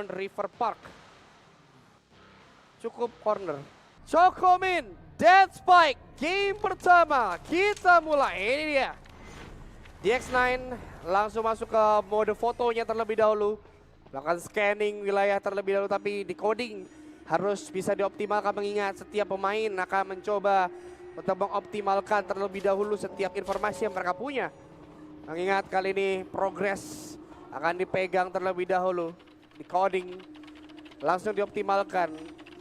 River Park. Cukup corner. Chocomin, Dead Spike, game pertama. Kita mulai, ini dia. DX9 langsung masuk ke mode fotonya terlebih dahulu. Melakukan scanning wilayah terlebih dahulu, tapi decoding harus bisa dioptimalkan mengingat setiap pemain akan mencoba untuk mengoptimalkan terlebih dahulu setiap informasi yang mereka punya. Mengingat kali ini progres akan dipegang terlebih dahulu. Decoding langsung dioptimalkan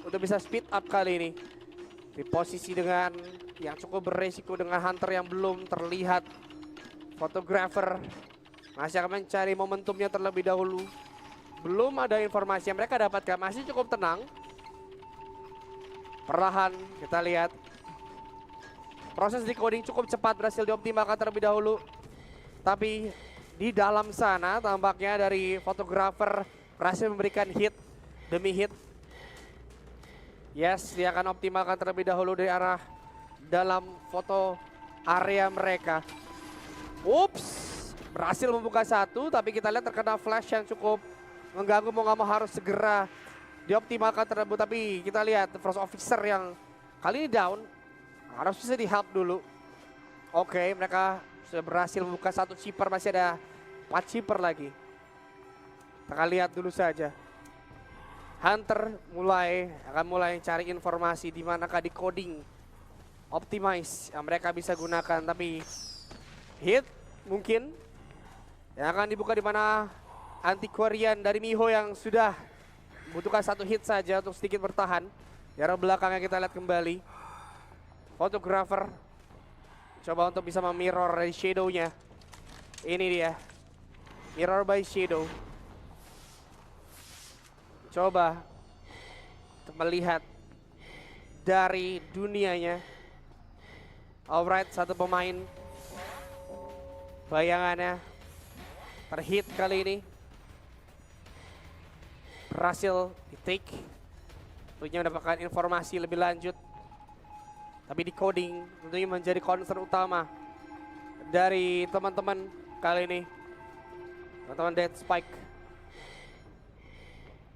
untuk bisa speed up kali ini. Di posisi dengan yang cukup beresiko dengan Hunter yang belum terlihat. Fotografer masih akan mencari momentumnya terlebih dahulu. Belum ada informasi yang mereka dapatkan, masih cukup tenang. Perlahan kita lihat proses decoding cukup cepat berhasil dioptimalkan terlebih dahulu. Tapi di dalam sana tampaknya dari fotografer berhasil memberikan hit demi hit. Yes, dia akan optimalkan terlebih dahulu dari arah dalam foto area mereka. Ups, berhasil membuka satu, tapi kita lihat terkena flash yang cukup mengganggu, mau nggak mau harus segera dioptimalkan terlebih. Tapi kita lihat first officer yang kali ini down, harus bisa di help dulu. Oke, mereka sudah berhasil membuka satu chipper, masih ada 4 chipper lagi. Kita lihat dulu saja. Hunter akan mulai cari informasi di manakah decoding optimize yang mereka bisa gunakan, tapi hit mungkin yang akan dibuka di mana antiquarian dari Miho yang sudah membutuhkan satu hit saja untuk sedikit bertahan. Di arah belakangnya kita lihat kembali fotografer coba untuk bisa memirror dari shadow-nya. Ini dia, mirror by shadow. Coba untuk melihat dari dunianya. Alright, satu pemain bayangannya terhit kali ini. Berhasil di-take. Tentunya mendapatkan informasi lebih lanjut. Tapi decoding tentunya menjadi concern utama dari teman-teman kali ini. Teman-teman Dead Spike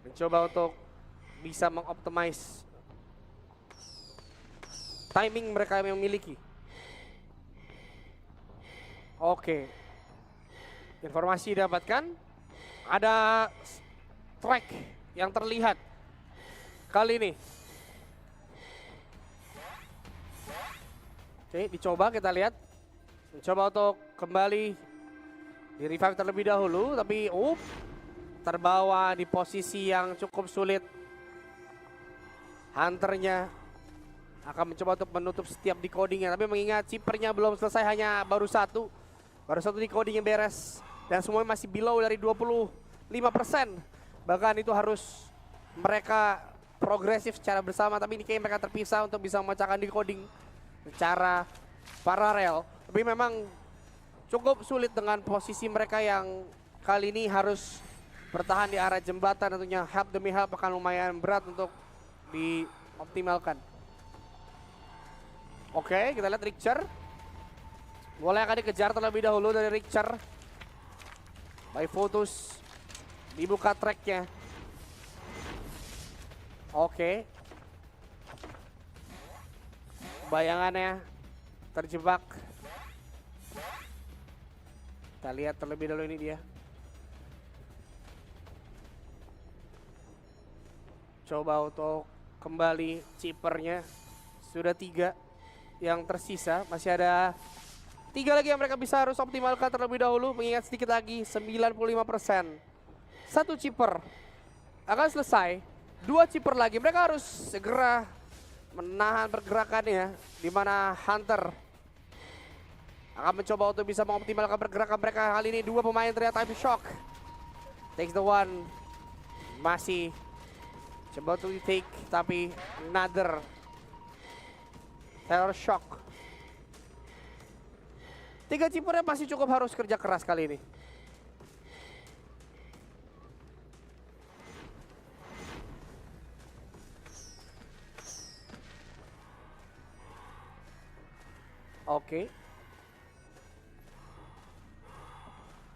mencoba untuk bisa mengoptimize timing mereka yang memiliki. Oke, informasi didapatkan, ada track yang terlihat kali ini. Oke, dicoba kita lihat, mencoba untuk kembali di revive terlebih dahulu, tapi terbawa di posisi yang cukup sulit. Hunternya akan mencoba untuk menutup setiap decodingnya, tapi mengingat chippernya belum selesai, hanya baru satu decoding yang beres, dan semuanya masih below dari 25%. Bahkan itu harus mereka progresif secara bersama, tapi ini kayaknya mereka terpisah untuk bisa memecahkan decoding secara paralel. Tapi memang cukup sulit dengan posisi mereka yang kali ini harus bertahan di arah jembatan. Tentunya help demi help akan lumayan berat untuk dioptimalkan. Oke, kita lihat Richter. Boleh akan dikejar terlebih dahulu dari Richter. By Photos. Dibuka tracknya. Oke. Bayangannya terjebak. Kita lihat terlebih dahulu, ini dia. Coba untuk kembali chippernya. Sudah 3 yang tersisa. Masih ada 3 lagi yang mereka bisa harus optimalkan terlebih dahulu. Mengingat sedikit lagi 95%. Satu chipper akan selesai. 2 chipper lagi. Mereka harus segera menahan pergerakannya. Di mana Hunter akan mencoba untuk bisa mengoptimalkan pergerakan mereka. Kali ini 2 pemain ternyata time shock. Takes the one. Masih coba untuk di-take, tapi another terror shock. 3 chippernya masih cukup harus kerja keras kali ini. Oke.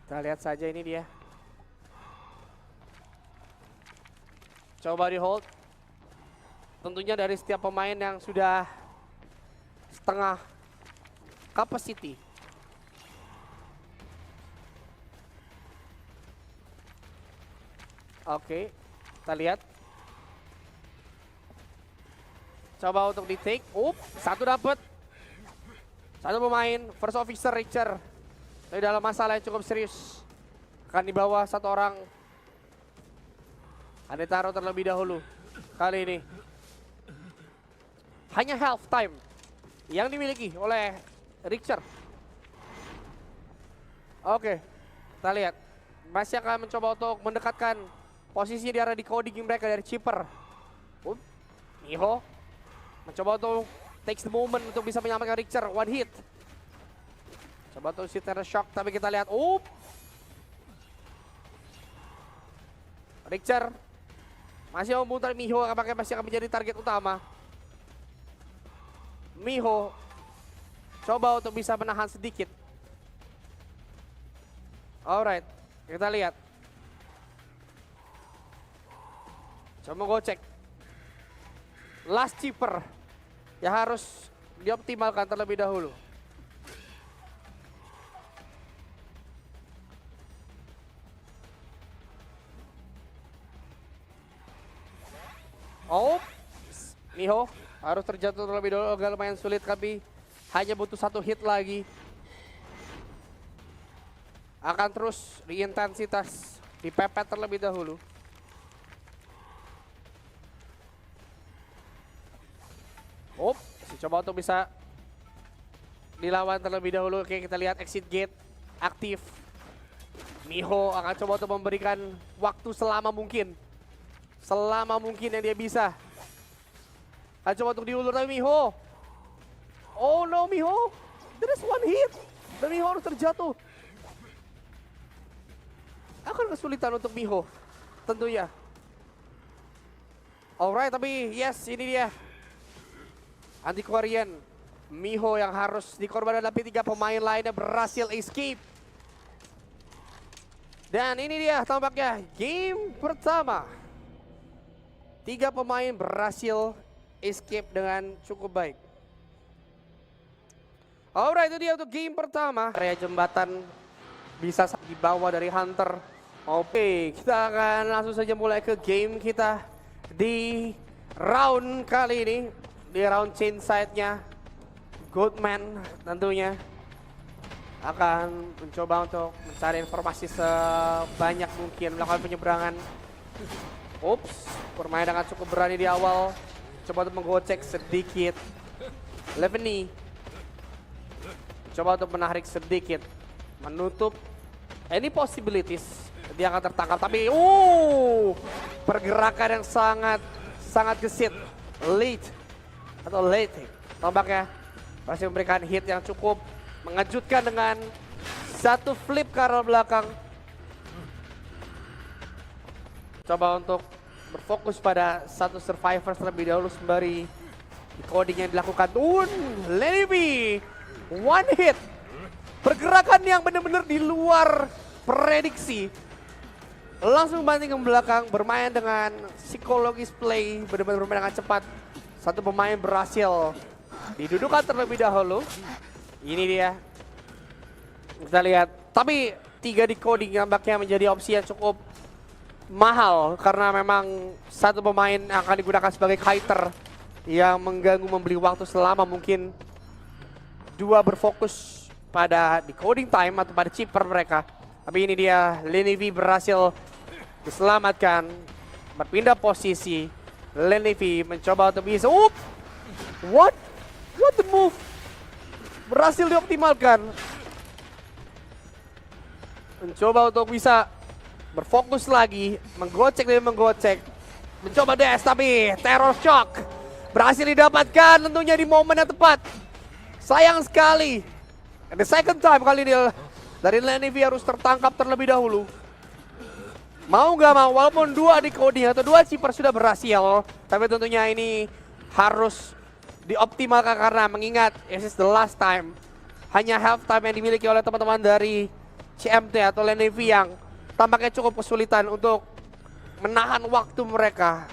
Kita lihat saja, ini dia. Coba di hold. Tentunya dari setiap pemain yang sudah setengah capacity. Oke, kita lihat. Coba untuk di take. Satu dapat. Satu pemain, first officer Richard. Tapi dalam masalah yang cukup serius. Akan di bawah satu orang. Ada taruh terlebih dahulu. Kali ini. Hanya half time yang dimiliki oleh Richard. Oke, kita lihat. Masih akan mencoba untuk mendekatkan posisi di arah decoding mereka dari Chipper. Miho mencoba untuk takes the moment untuk bisa menyelamatkan Richard. One hit. Coba untuk si Terror Shock, tapi kita lihat. Richard masih memutar Miho, apakah masih akan menjadi target utama. Miho coba untuk bisa menahan sedikit. Alright, kita lihat. Coba gocek. Last Chipper yang harus dioptimalkan terlebih dahulu. Miho harus terjatuh terlebih dahulu, agak lumayan sulit tapi hanya butuh satu hit lagi. Akan terus diintensitas, dipepet terlebih dahulu. Coba untuk bisa dilawan terlebih dahulu. Oke, kita lihat exit gate aktif. Miho akan coba untuk memberikan waktu selama mungkin. Selama mungkin yang dia bisa. Akan coba untuk diulur tapi Miho. Oh no, Miho. There is one hit. Dan Miho harus terjatuh. Akan kesulitan untuk Miho. Tentunya. Alright, tapi yes, ini dia. Anti-Korean. Miho yang harus dikorbankan, tapi 3 pemain lainnya berhasil escape. Dan ini dia tampaknya game pertama. 3 pemain berhasil escape dengan cukup baik. Alright, itu dia untuk game pertama. Area jembatan bisa dibawa dari Hunter. Oke, kita akan langsung saja mulai ke game kita di round kali ini. Di round chain side-nya, Goodman tentunya akan mencoba untuk mencari informasi sebanyak mungkin, melakukan penyeberangan. Bermain dengan cukup berani di awal. Coba untuk menggocek sedikit. Leveni coba untuk menarik sedikit, menutup any possibilities dia akan tertangkap. Tapi pergerakan yang sangat gesit, late tampaknya masih memberikan hit yang cukup mengejutkan dengan satu flip ke arah belakang. Coba untuk berfokus pada satu survivor terlebih dahulu sembari coding yang dilakukan. Lenny, one hit, pergerakan yang benar-benar di luar prediksi. Langsung banting ke belakang, bermain dengan psikologis play, benar-benar bermain dengan cepat. Satu pemain berhasil didudukan terlebih dahulu. Ini dia. Kita lihat. Tapi 3 decoding nampaknya menjadi opsi yang cukup mahal. Karena memang satu pemain akan digunakan sebagai kiter yang mengganggu, membeli waktu selama mungkin 2 berfokus pada decoding time atau pada chipper mereka. Tapi ini dia. Lenny V berhasil diselamatkan. Berpindah posisi. Lenny V mencoba untuk bisa. What the move? Berhasil dioptimalkan. Mencoba untuk bisa berfokus lagi. Menggocek demi menggocek. Mencoba dash tapi Terror Shock berhasil didapatkan tentunya di momen yang tepat. Sayang sekali. And the second time kali ini dari Lenny V harus tertangkap terlebih dahulu. Mau gak mau, walaupun 2 decoding atau 2 chipper sudah berhasil, tapi tentunya ini harus dioptimalkan karena mengingat this is the last time. Hanya half time yang dimiliki oleh teman-teman dari CMT atau Lenny V yang tampaknya cukup kesulitan untuk menahan waktu mereka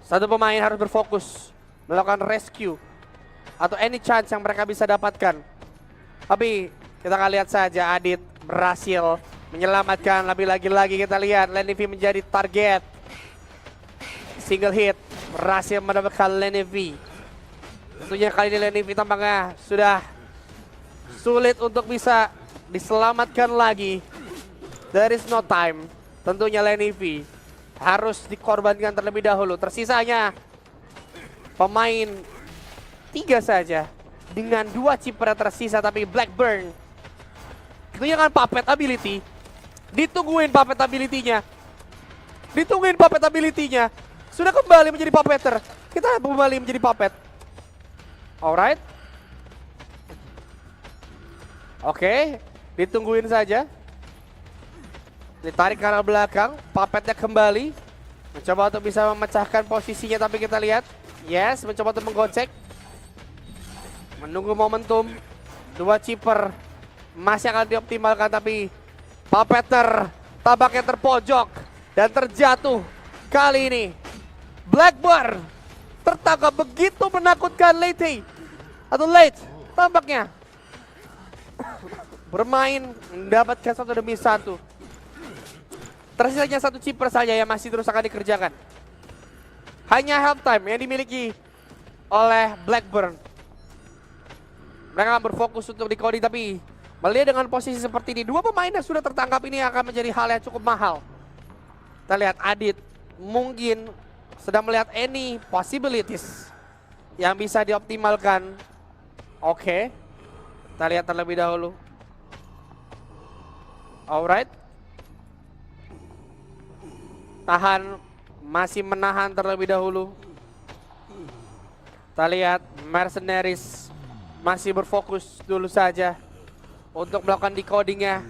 Satu pemain harus berfokus melakukan rescue atau any chance yang mereka bisa dapatkan. Tapi kita akan lihat saja Adit berhasil menyelamatkan. Lebih lagi kita lihat Lenivi menjadi target. Single hit berhasil mendapatkan Lenivi. Tentunya kali ini Lenivi tampaknya sudah sulit untuk bisa diselamatkan lagi. There is no time. Tentunya Lenivi harus dikorbankan terlebih dahulu. Tersisanya pemain 3 saja dengan 2 chipper yang tersisa, tapi Blackburn tentunya kan puppet ability. Ditungguin puppet ability-nya. Sudah kembali menjadi puppeter. Kita kembali menjadi puppet. Alright. Oke, ditungguin saja. Ditarik ke arah belakang, puppetnya kembali. Mencoba untuk bisa memecahkan posisinya, tapi kita lihat. Yes, mencoba untuk menggocek. Menunggu momentum. 2 chipper masih akan dioptimalkan, tapi puppeter tampaknya terpojok dan terjatuh. Kali ini Blackburn tertangkap begitu menakutkan late tampaknya bermain mendapatkan 1 demi 1. Tersisanya 1 chipper saja yang masih terus akan dikerjakan. Hanya halftime yang dimiliki oleh Blackburn. Mereka akan berfokus untuk decoding, tapi melihat dengan posisi seperti ini, 2 pemain yang sudah tertangkap ini akan menjadi hal yang cukup mahal. Kita lihat Adit mungkin sedang melihat any possibilities yang bisa dioptimalkan. Oke, kita lihat terlebih dahulu. Alright. Tahan, masih menahan terlebih dahulu. Kita lihat Mercenaries masih berfokus dulu saja untuk melakukan decodingnya.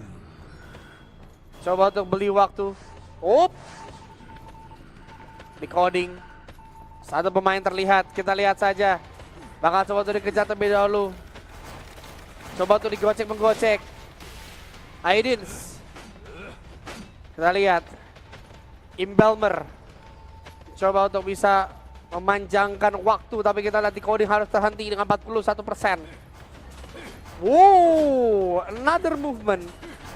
Coba untuk beli waktu. Decoding. 1 pemain terlihat, kita lihat saja. Bakal coba untuk dikejar terlebih dahulu. Coba untuk menggocek. Aidins. Kita lihat. Imbalmer. Coba untuk bisa memanjangkan waktu, tapi kita lihat decoding harus terhenti dengan 41%. Another movement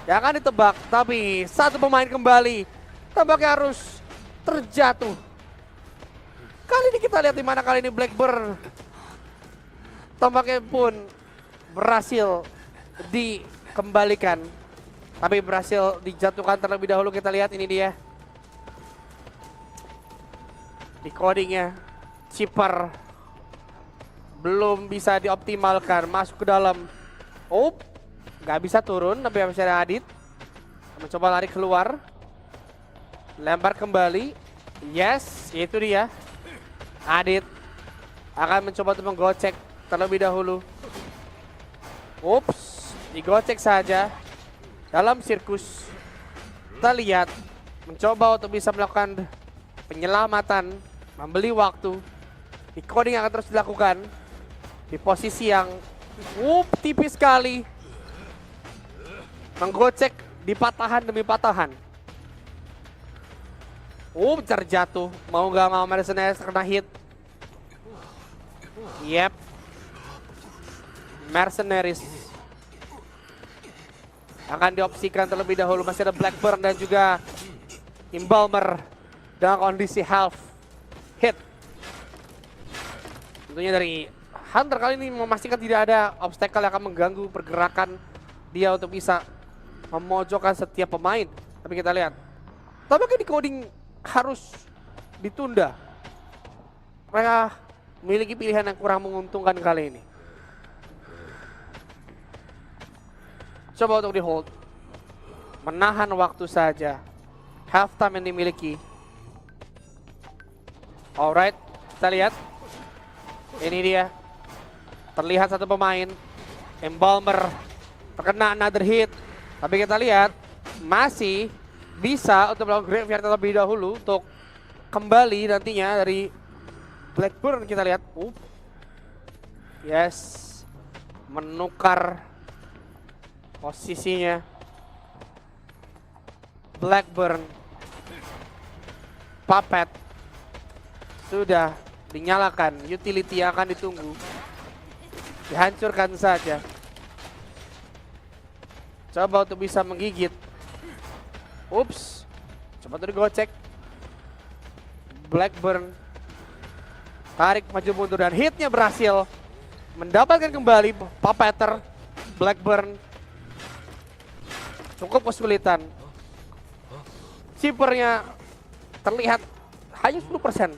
yang akan ditebak, tapi 1 pemain kembali tampaknya harus terjatuh. Kali ini kita lihat di mana kali ini Blackburn tampaknya pun berhasil dikembalikan, tapi berhasil dijatuhkan terlebih dahulu. Kita lihat ini dia decodingnya. Chipper belum bisa dioptimalkan, masuk ke dalam. Nggak bisa turun, tapi masih ada Adit. Mencoba lari keluar. Lempar kembali. Yes, itu dia. Adit akan mencoba untuk menggocek terlebih dahulu. Digocek saja. Dalam sirkus. Kita lihat. Mencoba untuk bisa melakukan penyelamatan. Membeli waktu. Decoding akan terus dilakukan. Di posisi yang tipis sekali. Menggocek di patahan demi patahan. Terjatuh. Mau gak mau Mercenaries kena hit. Yep. Mercenaries akan diopsikan terlebih dahulu. Masih ada Blackburn dan juga Imbalmer dengan kondisi half hit. Tentunya dari Hunter kali ini memastikan tidak ada obstacle yang akan mengganggu pergerakan dia untuk bisa memojokkan setiap pemain. Tapi kita lihat, tampaknya decoding harus ditunda. Mereka memiliki pilihan yang kurang menguntungkan kali ini. Coba untuk di hold. Menahan waktu saja. Halftime yang dimiliki. Alright, kita lihat. Ini dia. Terlihat 1 pemain. Embalmer terkena another hit. Tapi kita lihat masih bisa untuk melakukan graveyard terlebih dahulu untuk kembali nantinya dari Blackburn. Kita lihat. Yes. Menukar posisinya. Blackburn. Puppet. sudah dinyalakan, utility yang akan ditunggu. Dihancurkan saja. Coba untuk bisa menggigit. Ups. Coba tuh digocek. Blackburn. Tarik maju mundur dan hitnya berhasil. Mendapatkan kembali Puppeteer. Blackburn. Cukup kesulitan. Chippernya terlihat hanya 10%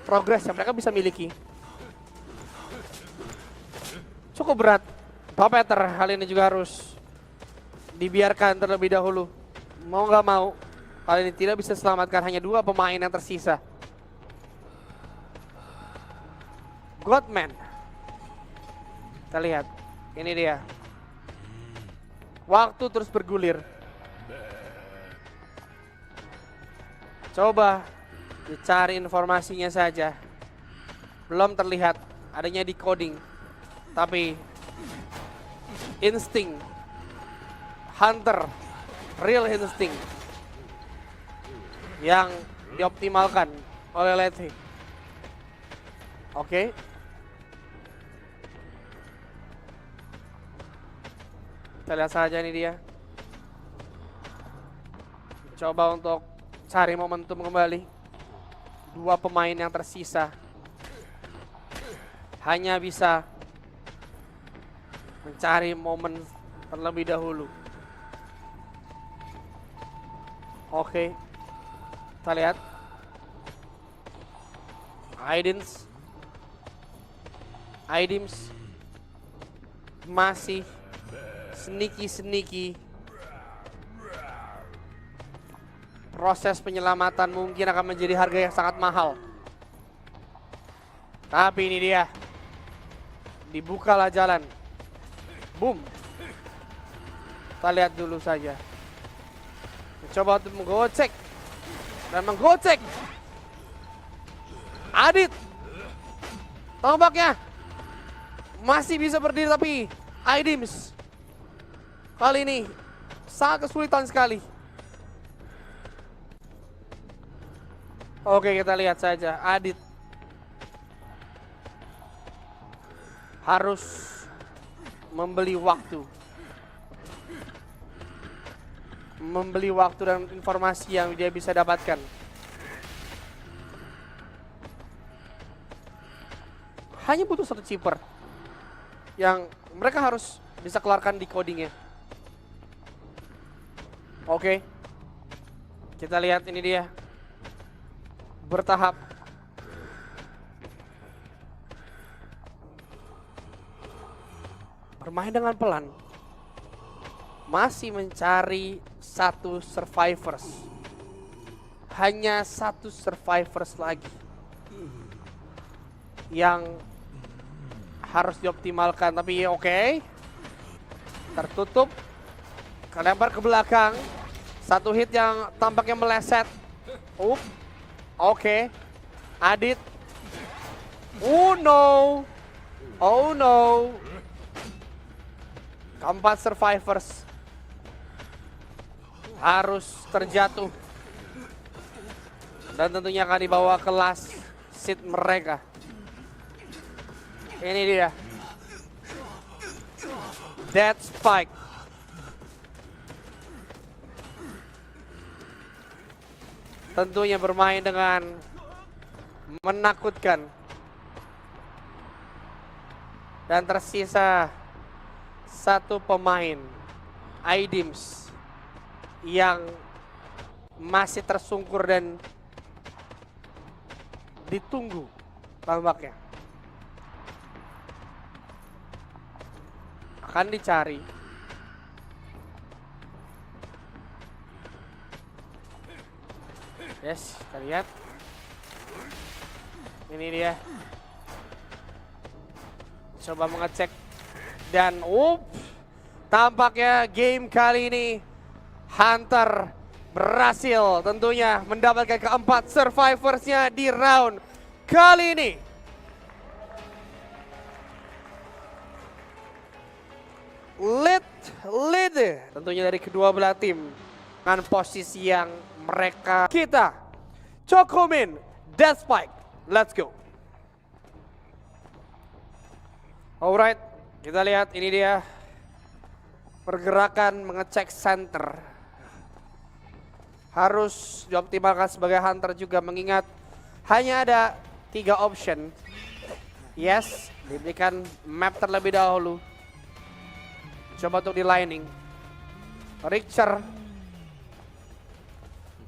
progres yang mereka bisa miliki. Cukup berat. Puppeteer hal ini juga harus dibiarkan terlebih dahulu. Mau nggak mau, kali ini tidak bisa selamatkan, hanya 2 pemain yang tersisa. Godman. Kita lihat, ini dia. Waktu terus bergulir. Coba dicari informasinya saja. Belum terlihat adanya decoding. Tapi insting hunter, real insting yang dioptimalkan oleh Lethe. Oke. Kita lihat saja ini dia. Coba untuk cari momentum kembali. 2 pemain yang tersisa hanya bisa mencari momen terlebih dahulu. Oke. Kita lihat. Aidims masih sneaky. Proses penyelamatan mungkin akan menjadi harga yang sangat mahal. Tapi ini dia. Dibukalah jalan. Boom. Kita lihat dulu saja. Coba untuk menggocek. Dan menggocek. Adit. Tombaknya. Masih bisa berdiri tapi Aidims kali ini sangat kesulitan sekali. Oke, kita lihat saja. Adit harus membeli waktu. Membeli waktu dan informasi yang dia bisa dapatkan. Hanya butuh 1 chipper yang mereka harus bisa keluarkan decodingnya. Oke. Kita lihat ini dia. Bertahap. Bermain dengan pelan. Masih mencari 1 survivors. Hanya 1 survivors lagi yang harus dioptimalkan. Tapi oke. Tertutup. Kelempar ke belakang. 1 hit yang tampaknya meleset. Oke. Adit. Oh no. Oh no. Keempat survivors harus terjatuh. Dan tentunya akan dibawa ke last seat mereka. Ini dia. Dead Spike. Tentunya bermain dengan menakutkan. Dan tersisa 1 pemain, Aidims, yang masih tersungkur dan ditunggu tampaknya. Akan dicari. Yes, kita lihat. Ini dia. Coba mengecek. Dan tampaknya game kali ini Hunter berhasil tentunya mendapatkan keempat survivorsnya di round kali ini. Lead tentunya dari kedua belah tim dengan posisi yang mereka. Kita Chocomin, Death Spike, Let's go. Alright, kita lihat ini dia pergerakan mengecek center. Harus dioptimalkan sebagai hunter juga mengingat hanya ada 3 option. Yes, diberikan map terlebih dahulu. Coba untuk di lining.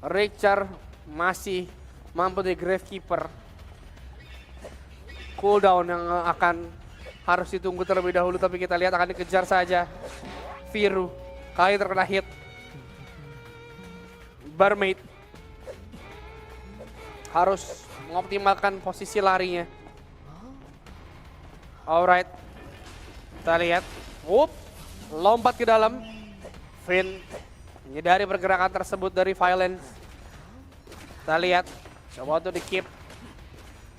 Richter masih mampu di Gravekeeper. Cooldown yang akan harus ditunggu terlebih dahulu, tapi kita lihat akan dikejar saja. Viru kali terkena hit. Barmaid harus mengoptimalkan posisi larinya. Alright, kita lihat. Lompat ke dalam. Finn menyadari pergerakan tersebut dari Violence. Kita lihat, coba untuk di keep.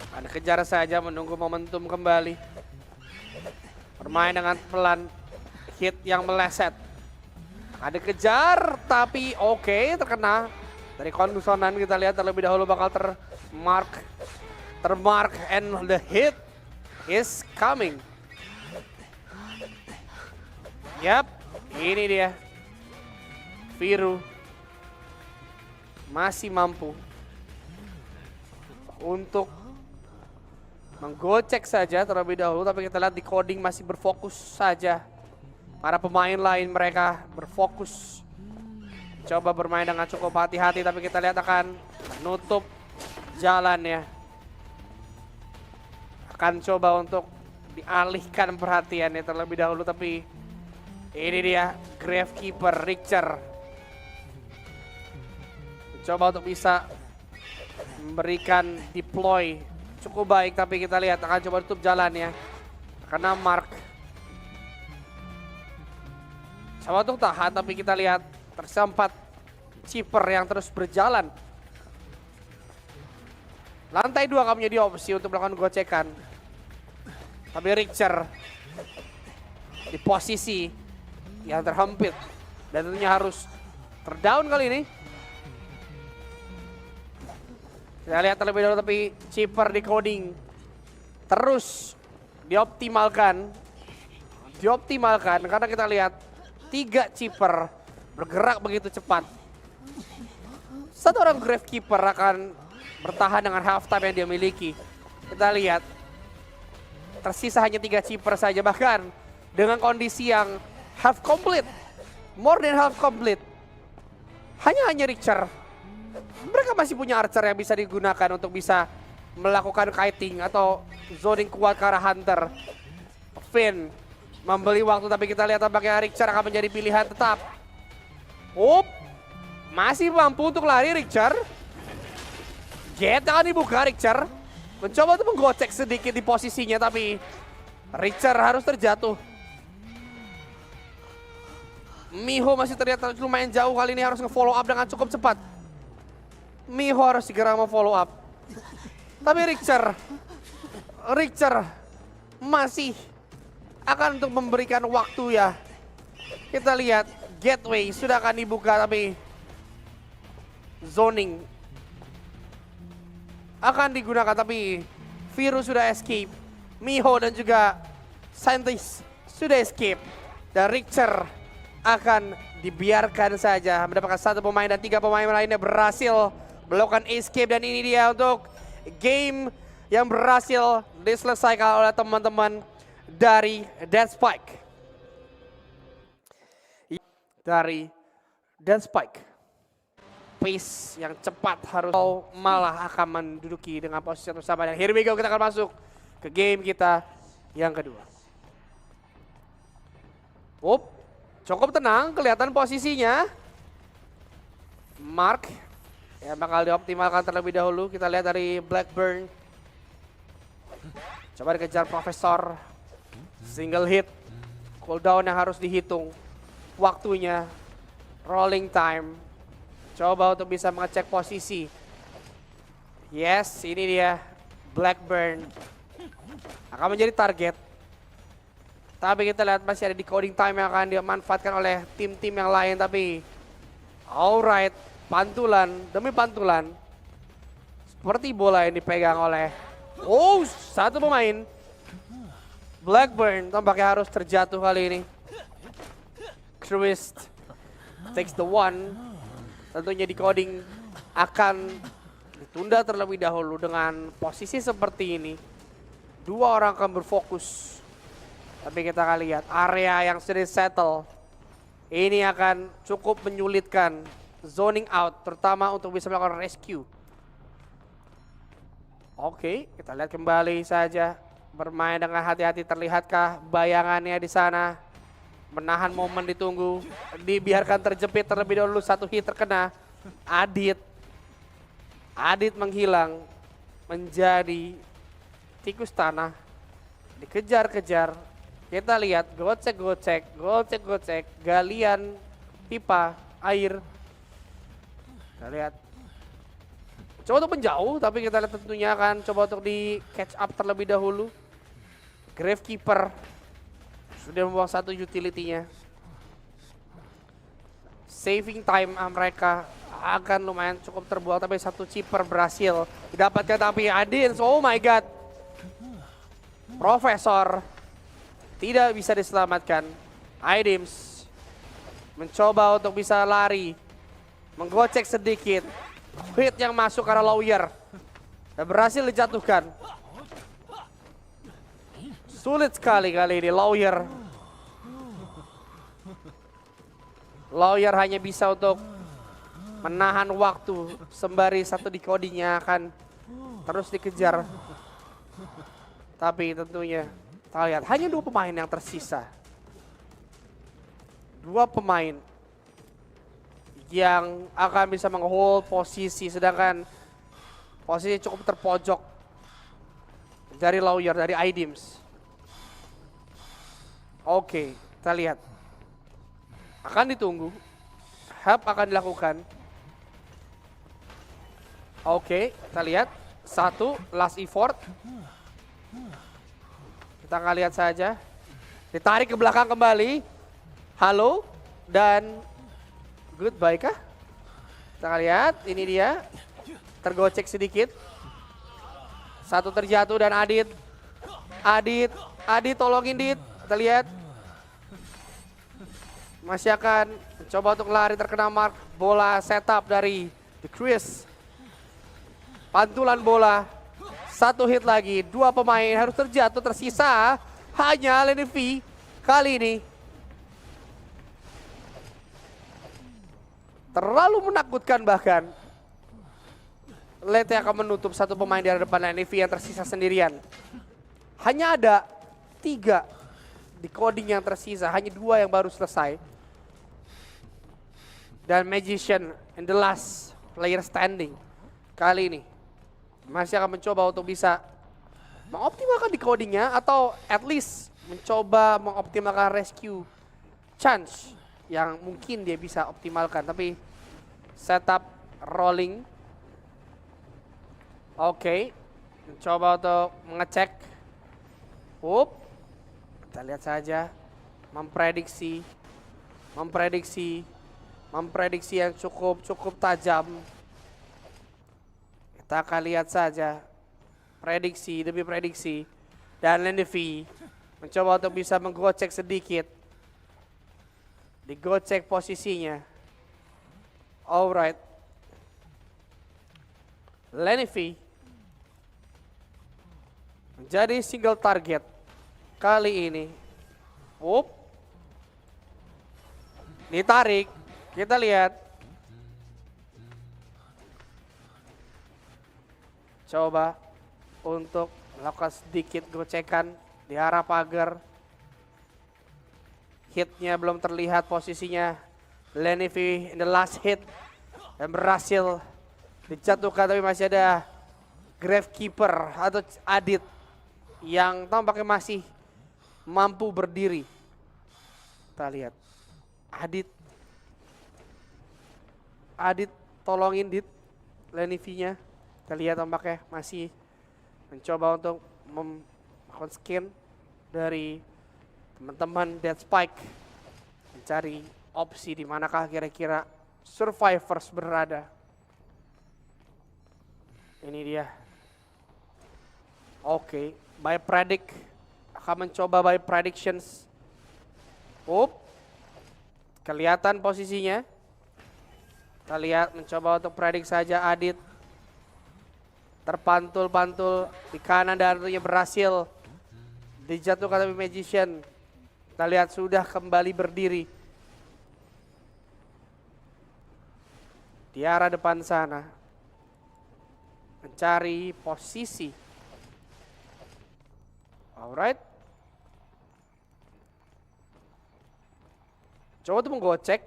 Akan dikejar saja, menunggu momentum kembali. Bermain dengan pelan, hit yang meleset. Ada kejar, tapi oke, terkena. Dari kondusonan kita lihat terlebih dahulu bakal termark, and the hit is coming. Yap, ini dia. Viru masih mampu untuk menggocek saja terlebih dahulu, tapi kita lihat di coding masih berfokus saja. Para pemain lain mereka berfokus. Coba bermain dengan cukup hati-hati, tapi kita lihat akan menutup jalannya. Akan coba untuk dialihkan perhatiannya terlebih dahulu, tapi ini dia Gravekeeper Richter. Coba untuk bisa memberikan deploy cukup baik, tapi kita lihat akan coba tutup jalannya. Karena Mark coba untuk tahan, tapi kita lihat tersempat Chipper yang terus berjalan. Lantai 2 akan menjadi opsi untuk melakukan gocekan. Tapi Richter di posisi yang terhempit dan tentunya harus terdown kali ini. Kita lihat terlebih dahulu, tapi Chipper di coding terus dioptimalkan karena kita lihat 3 Chipper bergerak begitu cepat. Satu orang Gravekeeper akan bertahan dengan half time yang dia miliki. Kita lihat tersisa hanya 3 Chipper saja, bahkan dengan kondisi yang half complete, more than half complete. Hanya Richter. Mereka masih punya archer yang bisa digunakan untuk bisa melakukan kiting atau zoning kuat ke arah hunter. Finn membeli waktu, tapi kita lihat tampaknya Richter akan menjadi pilihan tetap. Masih mampu untuk lari Richter. Gate akan dibuka, Richter mencoba untuk menggocek sedikit di posisinya, tapi Richter harus terjatuh. Miho masih terlihat lumayan jauh, kali ini harus nge-follow up dengan cukup cepat. Miho harus segera follow up. Tapi Richter masih akan untuk memberikan waktu ya. Kita lihat gateway sudah akan dibuka, tapi zoning akan digunakan, tapi Viru sudah escape. Miho dan juga Scientist sudah escape. Dan Richter akan dibiarkan saja mendapatkan 1 pemain dan 3 pemain lainnya berhasil melakukan escape, dan ini dia untuk game yang berhasil diselesaikan oleh teman-teman dari Dead Spike. Pace yang cepat harus malah akan menduduki dengan posisi yang bersama. Dan here we go, kita akan masuk ke game kita yang kedua. Cukup tenang, kelihatan posisinya. Mark yang bakal dioptimalkan terlebih dahulu. Kita lihat dari Blackburn. Coba dikejar Profesor. Single hit. Cooldown yang harus dihitung. Waktunya. Rolling time. Coba untuk bisa mengecek posisi. Yes, ini dia. Blackburn akan menjadi target. Tapi kita lihat masih ada decoding time yang akan dimanfaatkan oleh tim-tim yang lain. Tapi alright, pantulan demi pantulan. Seperti bola yang dipegang oleh Oh, satu pemain. Blackburn tampaknya harus terjatuh kali ini. Christ takes the one. Tentunya decoding akan ditunda terlebih dahulu dengan posisi seperti ini. Dua orang akan berfokus. Tapi kita akan lihat area yang sudah settle. Ini akan cukup menyulitkan zoning out, terutama untuk bisa melakukan rescue. Oke, kita lihat kembali saja. Bermain dengan hati-hati, terlihatkah bayangannya di sana? Menahan momen ditunggu. Dibiarkan terjepit terlebih dahulu, satu hit terkena. Adit menghilang menjadi tikus tanah. Dikejar-kejar. Kita lihat gocek-gocek, galian pipa air. Kita lihat. Coba untuk menjauh, tapi kita lihat tentunya akan coba untuk di catch up terlebih dahulu. Gravekeeper sudah membuang satu utility-nya. Saving time mereka akan lumayan cukup terbuang, tapi satu chipper berhasil didapatkan, tapi Adins, oh my god. Profesor tidak bisa diselamatkan. Idims mencoba untuk bisa lari, menggocek sedikit. Hit yang masuk karena lawyer dan berhasil dijatuhkan. Sulit sekali kali ini lawyer. Lawyer hanya bisa untuk menahan waktu sembari satu decodingnya akan terus dikejar. Tapi tentunya kita lihat hanya dua pemain yang tersisa. Dua pemain yang akan bisa menghold posisi, sedangkan posisi cukup terpojok dari lawyer, dari Idims. Oke, kita lihat. Akan ditunggu. Help akan dilakukan. Oke, kita lihat. Satu, last effort. Kita akan lihat saja. Ditarik ke belakang kembali. Halo. Dan goodbye kah? Kita akan lihat. Ini dia. Tergocek sedikit. Satu terjatuh dan Adit tolongin Dit. Kita lihat. Masih akan mencoba untuk lari, terkena mark. Bola setup dari The Chris. Pantulan bola. Satu hit lagi, dua pemain harus terjatuh, tersisa hanya Lenny kali ini. Terlalu menakutkan bahkan. Lete akan menutup satu pemain di depan Lenny yang tersisa sendirian. Hanya ada 3 decoding yang tersisa, hanya 2 yang baru selesai. Dan Magician in the last player standing kali ini masih akan mencoba untuk bisa mengoptimalkan decodingnya atau at least mencoba mengoptimalkan rescue chance yang mungkin dia bisa optimalkan. Tapi setup rolling. Oke, mencoba untuk mengecek. Kita lihat saja. Memprediksi yang cukup tajam. Kita akan lihat saja. Prediksi demi prediksi. Dan Lenny mencoba untuk bisa menggocek sedikit. Digocek posisinya. Alright. Lenny menjadi single target kali ini. Ditarik. Kita lihat. Coba untuk melakukan sedikit gocekan di arah pagar. Hitnya belum terlihat posisinya. Lenny in the last hit. Dan berhasil dijatuhkan, tapi masih ada Gravekeeper atau Adit yang tampaknya masih mampu berdiri. Kita lihat. Adit tolongin Dit. Lenny nya. Kita lihat tampaknya masih mencoba untuk melakukan scan dari teman-teman Dead Spike. Mencari opsi di manakah kira-kira survivors berada. Ini dia. Oke, by predict akan mencoba by predictions. Kelihatan posisinya. Kita lihat mencoba untuk predik saja Adit. Terpantul-pantul di kanan dan tentunya berhasil dijatuhkan oleh Magician. Kita lihat sudah kembali berdiri di arah depan sana, mencari posisi. Alright. Coba tuh menggocek.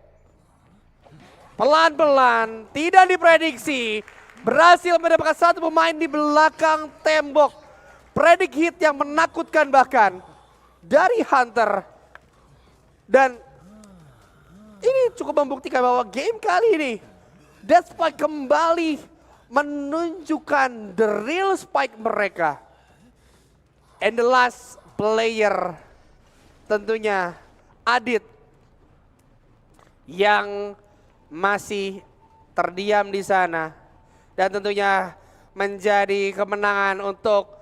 Pelan-pelan, tidak diprediksi. Berhasil mendapatkan satu pemain di belakang tembok. Predik hit yang menakutkan bahkan dari Hunter. Dan ini cukup membuktikan bahwa game kali ini Dead Spike kembali menunjukkan the real Spike mereka. And the last player tentunya Adit yang masih terdiam di sana. Dan tentunya menjadi kemenangan untuk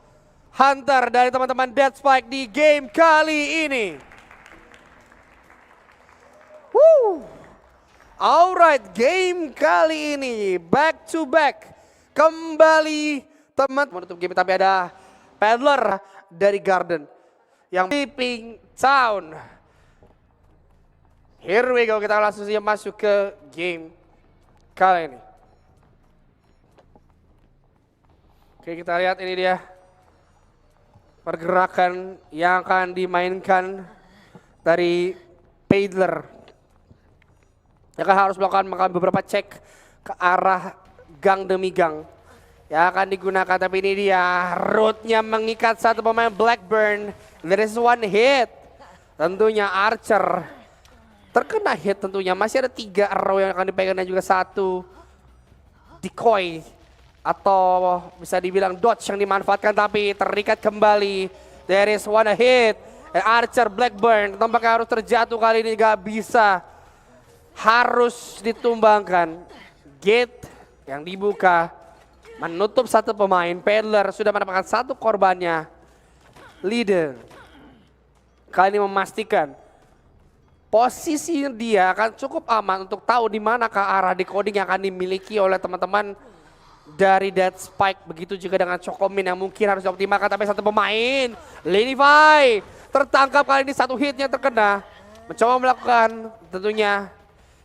Hunter dari teman-teman Dead Spike di game kali ini. Alright, game kali ini back to back. Kembali teman menutup game, tapi ada Peddler dari Garden yang Sleeping Town. Here we go, kita langsung saja masuk ke game kali ini. Oke, kita lihat ini dia pergerakan yang akan dimainkan dari Peddler. Yang akan harus melakukan beberapa cek ke arah gang demi gang yang akan digunakan, tapi ini dia rootnya mengikat satu pemain Blackburn. There is one hit, tentunya Archer terkena hit, tentunya masih ada 3 arrow yang akan dipegang dan juga 1 decoy atau bisa dibilang dodge yang dimanfaatkan, tapi terikat kembali. There is one hit, Archer Blackburn tampaknya harus terjatuh kali ini, gak bisa, harus ditumbangkan. Gate yang dibuka menutup satu pemain. Peddler sudah mendapatkan 1 korbannya. Leader kali ini memastikan posisi dia akan cukup aman untuk tahu di manakah arah decoding yang akan dimiliki oleh teman-teman dari Dead Spike. Begitu juga dengan Chocomin yang mungkin harus dioptimalkan, tapi 1 pemain Lenify tertangkap kali ini, 1 hitnya terkena. Mencoba melakukan tentunya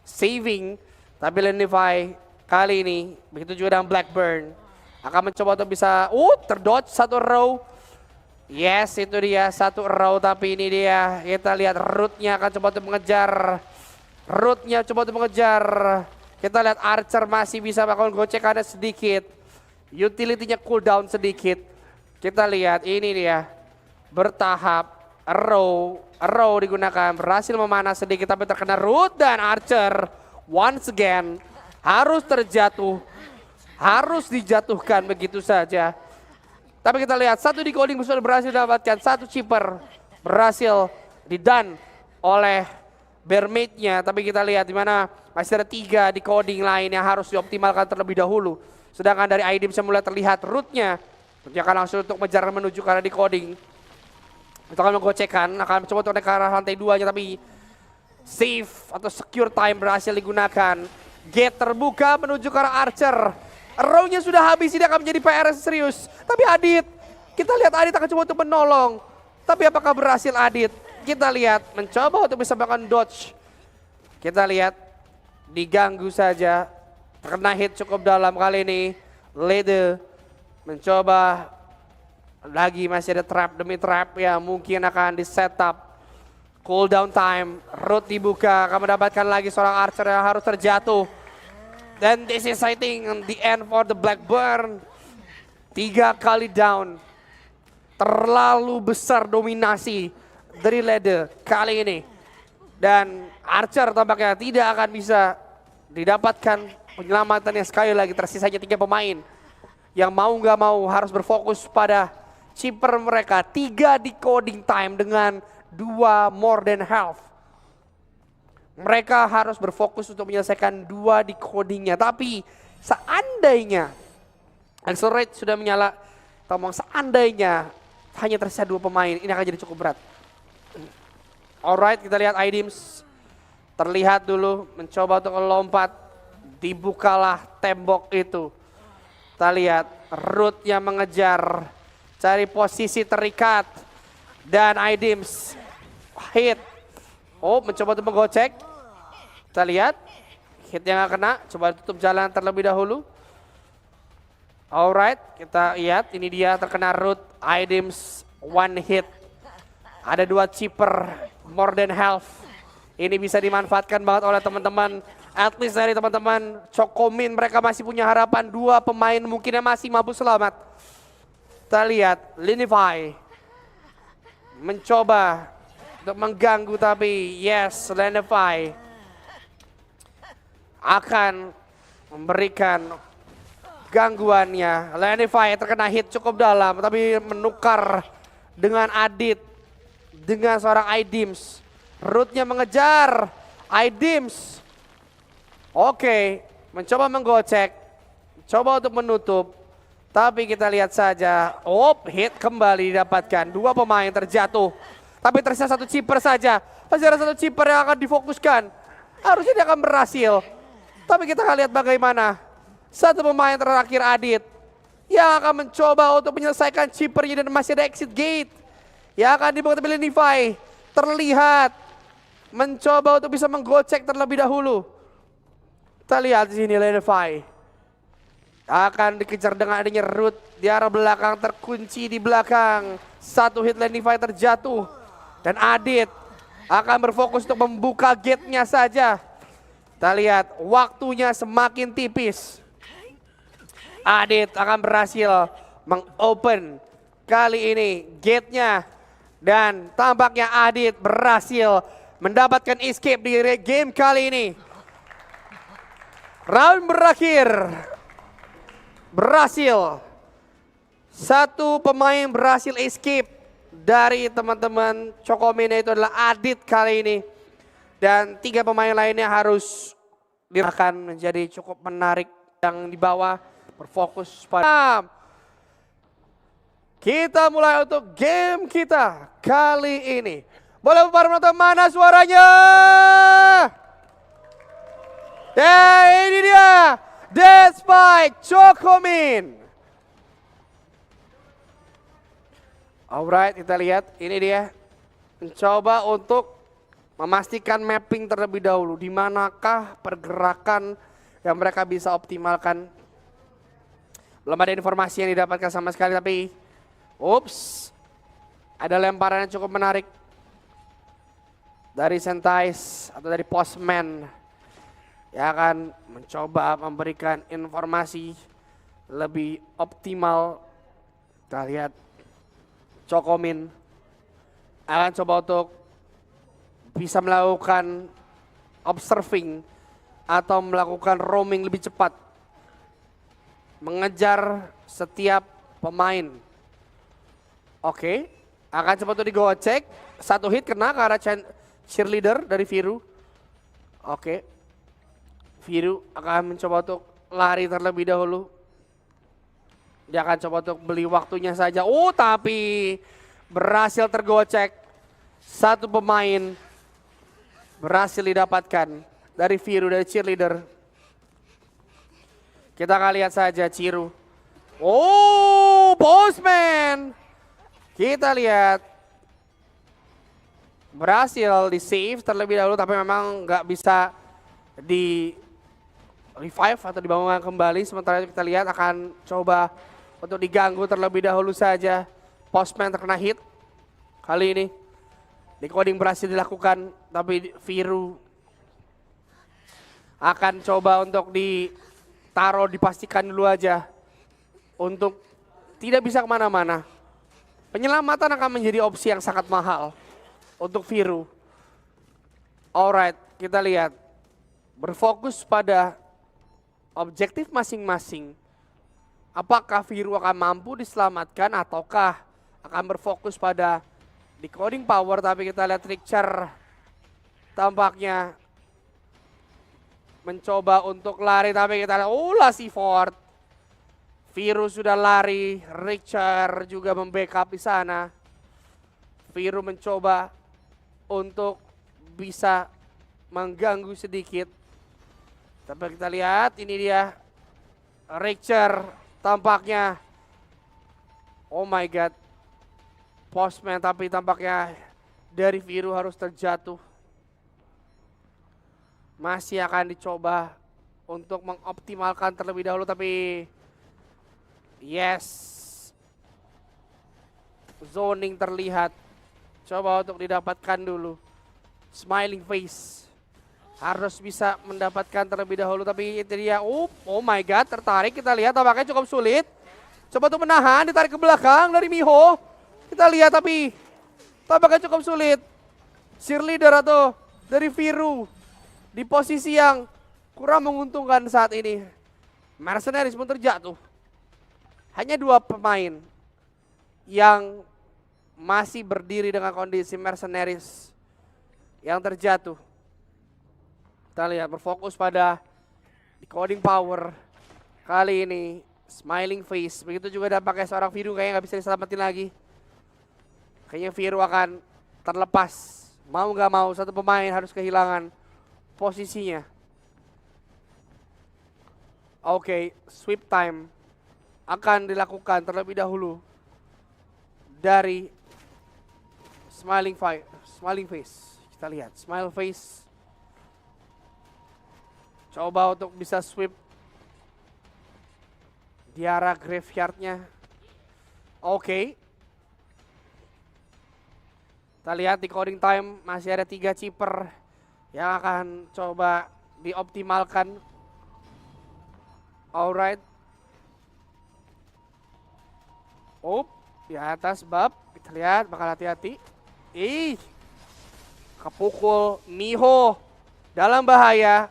saving, tapi Lenify kali ini begitu juga dengan Blackburn akan mencoba untuk bisa terdodge 1 row. Yes, itu dia 1 row, tapi ini dia kita lihat rootnya akan coba untuk mengejar. Kita lihat Archer masih bisa melakukan gocekannya sedikit, utility-nya cooldown sedikit. Kita lihat ini dia bertahap, row digunakan, berhasil memanah sedikit tapi terkena root, dan Archer once again harus dijatuhkan begitu saja. Tapi kita lihat 1 decoding sudah berhasil didapatkan, 1 chipper berhasil didone oleh Bearmate-nya. Tapi kita lihat di mana masih ada 3 decoding lain yang harus dioptimalkan terlebih dahulu. Sedangkan dari ID bisa mulai terlihat rootnya. Dia akan langsung untuk mengejar menuju ke arah decoding. Kita akan menggocekkan, akan mencoba untuk naik ke arah lantai 2-nya, tapi safe atau secure time berhasil digunakan. Gate terbuka menuju ke arah Archer. Row-nya sudah habis, ini akan menjadi PR serius. Tapi Adit, kita lihat Adit akan coba untuk menolong. Tapi apakah berhasil Adit? Kita lihat mencoba untuk bisa melakukan dodge. Kita lihat diganggu saja. Terkena hit cukup dalam kali ini. Lede mencoba lagi, masih ada trap demi trap yang mungkin akan di setup. Cooldown time, root dibuka, akan mendapatkan lagi seorang Archer yang harus terjatuh. Dan this is I think the end for the Blackburn. 3 kali down. Terlalu besar dominasi dari Lede kali ini. Dan Archer tampaknya tidak akan bisa didapatkan penyelamatannya. Sekali lagi tersisanya 3 pemain yang mau nggak mau harus berfokus pada chipper mereka. 3 decoding time dengan 2 more than half. Mereka harus berfokus untuk menyelesaikan 2 decodingnya. Tapi seandainya Accelerate sudah menyala, Tomong seandainya hanya tersisa 2 pemain, ini akan jadi cukup berat. Alright, kita lihat iDeems. Terlihat dulu mencoba untuk lompat. Dibukalah tembok itu. Kita lihat Root yang mengejar. Cari posisi terikat. Dan iDeems hit. Oh, mencoba untuk menggocek. Kita lihat. Hit yang gak kena. Coba tutup jalan terlebih dahulu. Alright, kita lihat. Ini dia terkena Root. iDeems one hit. Ada 2 chipper. More than half. Ini bisa dimanfaatkan banget oleh teman-teman. At least dari teman-teman Chocomin, mereka masih punya harapan 2 pemain mungkin yang masih mampu selamat. Kita lihat Linify mencoba untuk mengganggu, tapi yes, Linify akan memberikan gangguannya. Linify terkena hit cukup dalam, tapi menukar dengan Adit, dengan seorang iDeems. Rootnya mengejar iDeems. Oke, mencoba menggocek, coba untuk menutup, tapi kita lihat saja, hit kembali didapatkan, 2 pemain terjatuh, tapi tersisa 1 chipper saja, masih ada 1 chipper yang akan difokuskan, harusnya dia akan berhasil, tapi kita akan lihat bagaimana, 1 pemain terakhir Adit, yang akan mencoba untuk menyelesaikan chippernya dan masih ada exit gate, yang akan dibuat oleh Linify, terlihat, mencoba untuk bisa menggocek terlebih dahulu. Kita lihat di sini Linify akan dikejar dengan adanya Root di arah belakang, terkunci di belakang. 1 hit Linify terjatuh dan Adit akan berfokus untuk membuka gate-nya saja. Kita lihat waktunya semakin tipis. Adit akan berhasil mengopen kali ini gate-nya dan tampaknya Adit berhasil mendapatkan escape di game kali ini. Round berakhir, berhasil, 1 pemain berhasil escape dari teman-teman Chocomin, itu adalah Adit kali ini. Dan 3 pemain lainnya harus akan menjadi cukup menarik. Yang di bawah berfokus pada. Kita mulai untuk game kita kali ini. Boleh para penonton, mana suaranya? Dan ini dia, Deathspike Chocomin. Alright, kita lihat, ini dia mencoba untuk memastikan mapping terlebih dahulu. Di manakah pergerakan yang mereka bisa optimalkan. Belum ada informasi yang didapatkan sama sekali, tapi ada lemparan yang cukup menarik dari Sentais atau dari Postman. Yang akan mencoba memberikan informasi lebih optimal. Kita lihat Chocomin akan coba untuk bisa melakukan observing atau melakukan roaming lebih cepat. Mengejar setiap pemain. Oke, akan coba untuk digocek. 1 hit kena ke arah cheerleader dari Viru. Oke. Viru akan mencoba untuk lari terlebih dahulu. Dia akan coba untuk beli waktunya saja. Tapi berhasil tergocek. 1 pemain berhasil didapatkan dari Viru, dari cheerleader. Kita akan lihat saja Ciru. Postman. Kita lihat. Berhasil di save terlebih dahulu, tapi memang nggak bisa di revive atau dibangunkan kembali. Sementara itu kita lihat akan coba untuk diganggu terlebih dahulu saja. Postman terkena hit kali ini. Decoding berhasil dilakukan, tapi Viru akan coba untuk ditaruh, dipastikan dulu aja untuk tidak bisa kemana-mana. Penyelamatan akan menjadi opsi yang sangat mahal untuk Viru. Alright, kita lihat. Berfokus pada objektif masing-masing. Apakah Viru akan mampu diselamatkan ataukah akan berfokus pada decoding power, tapi kita lihat Trickster tampaknya mencoba untuk lari, tapi kita lihat C4. Viru sudah lari, Richard juga membackup di sana. Viru mencoba untuk bisa mengganggu sedikit. Tapi kita lihat ini dia Richard tampaknya. Oh my god. Postman tapi tampaknya dari Viru harus terjatuh. Masih akan dicoba untuk mengoptimalkan terlebih dahulu tapi yes. Zoning terlihat. Coba untuk didapatkan dulu. Smiling face. Harus bisa mendapatkan terlebih dahulu tapi itu dia. Oh my god, tertarik. Kita lihat tampaknya cukup sulit. Coba untuk menahan, ditarik ke belakang dari Miho. Kita lihat tapi tampaknya cukup sulit. Cheerleader atau dari Viru di posisi yang kurang menguntungkan saat ini. Mercenaries pun terjatuh. Hanya 2 pemain yang masih berdiri dengan kondisi Mercenaries yang terjatuh. Kita lihat berfokus pada decoding power. Kali ini smiling face. Begitu juga dampaknya seorang Viru kayaknya nggak bisa diselamatin lagi. Kayaknya Viru akan terlepas. Mau nggak mau satu pemain harus kehilangan posisinya. Oke, sweep time akan dilakukan terlebih dahulu dari smiling face. Kita lihat smile face. Coba untuk bisa sweep di arah graveyardnya. Oke. Kita lihat di coding time masih ada 3 chipper yang akan coba dioptimalkan. Alright. Di atas bab. Kita lihat bakal hati-hati. Kepukul Miho dalam bahaya.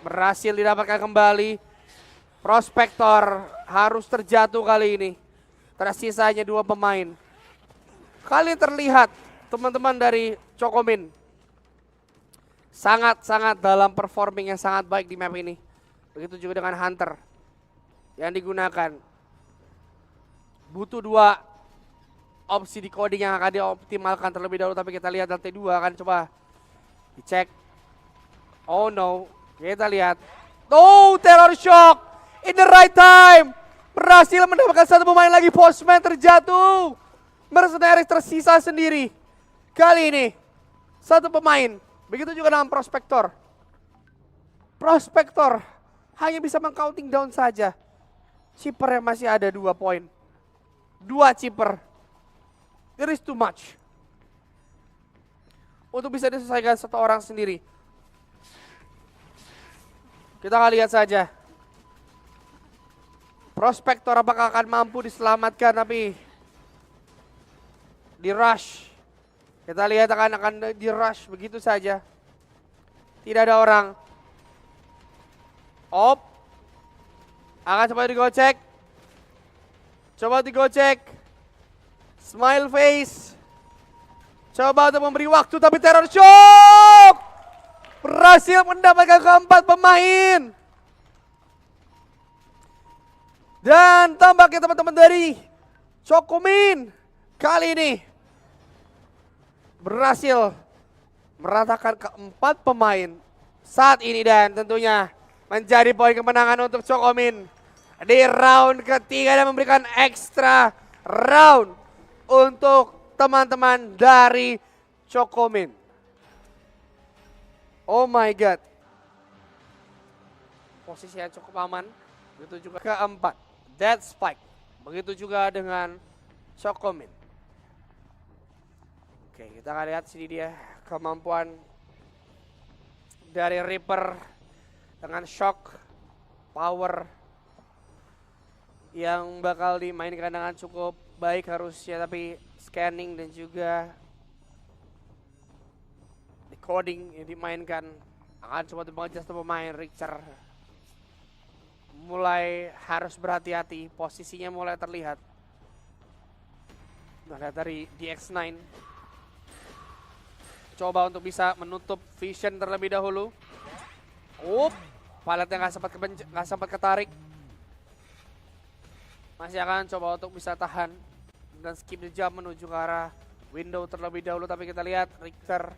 Berhasil didapatkan kembali. Prospektor harus terjatuh kali ini. Tersisa hanya 2 pemain. Kali terlihat teman-teman dari Chocomin sangat-sangat dalam performing yang sangat baik di map ini. Begitu juga dengan Hunter yang digunakan. Butuh 2 opsi decoding yang akan dioptimalkan terlebih dahulu. Tapi kita lihat lantai 2 akan coba dicek. Oh no, kita lihat. Terror shock in the right time. Berhasil mendapatkan 1 pemain lagi. Postman terjatuh. Mercenaries tersisa sendiri. Kali ini 1 pemain. Begitu juga dengan Prospektor. Prospektor hanya bisa meng-counting down saja. Chipper yang masih ada 2 poin. 2 chipper. There is too much. Untuk bisa diselesaikan 1 orang sendiri. Kita akan lihat saja. Prospektor apakah akan mampu diselamatkan tapi di rush. Kita lihat akan di rush begitu saja. Tidak ada orang. Akan coba digocek. Coba digocek. Smile face. Coba untuk memberi waktu tapi terror shock. Berhasil mendapatkan keempat pemain. Dan tampaknya teman-teman dari Chocomin kali ini berhasil meratakan keempat pemain saat ini dan tentunya menjadi poin kemenangan untuk Chocomin di round ketiga dan memberikan extra round untuk teman-teman dari Chocomin. Oh my god. Posisi yang cukup aman. Begitu juga keempat, Dead Spike. Begitu juga dengan Chocomin. Oke, kita akan lihat sini dia kemampuan dari Reaper dengan shock power yang bakal dimainkan dengan cukup baik harusnya, tapi scanning dan juga decoding yang dimainkan akan coba mengadjust pemain. Richard mulai harus berhati-hati, posisinya mulai terlihat. Nah, dari DX9 coba untuk bisa menutup vision terlebih dahulu. Paletnya nggak sempat ketarik. Masih akan coba untuk bisa tahan dan skip the jump menuju ke arah window terlebih dahulu, tapi kita lihat Richter